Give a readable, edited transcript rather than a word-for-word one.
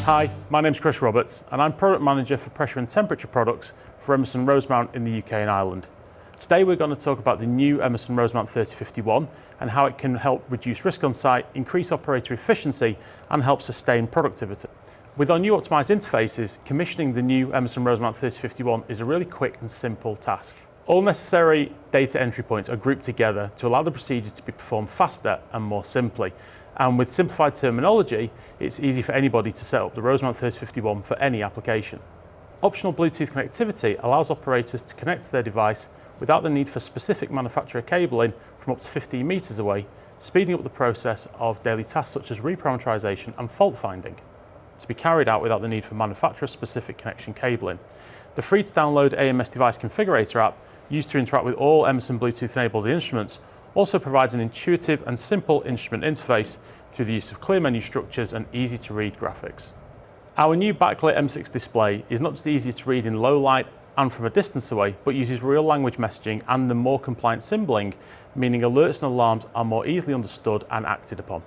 Hi, my name's Chris Roberts and I'm Product Manager for Pressure and Temperature Products for Emerson Rosemount in the UK and Ireland. Today we're going to talk about the new Emerson Rosemount 3051 and how it can help reduce risk on site, increase operator efficiency and help sustain productivity. With our new optimised interfaces, commissioning the new Emerson Rosemount 3051 is a really quick and simple task. All necessary data entry points are grouped together to allow the procedure to be performed faster and more simply. And with simplified terminology, it's easy for anybody to set up the Rosemount 3051 for any application. Optional Bluetooth connectivity allows operators to connect to their device without the need for specific manufacturer cabling from up to 15 metres away, speeding up the process of daily tasks such as reparameterisation and fault finding, to be carried out without the need for manufacturer-specific connection cabling. The free-to-download AMS device configurator app, used to interact with all Emerson Bluetooth-enabled instruments, also provides an intuitive and simple instrument interface through the use of clear menu structures and easy-to-read graphics. Our new backlit M6 display is not just easier to read in low light and from a distance away, but uses real language messaging and the more compliant symboling, meaning alerts and alarms are more easily understood and acted upon.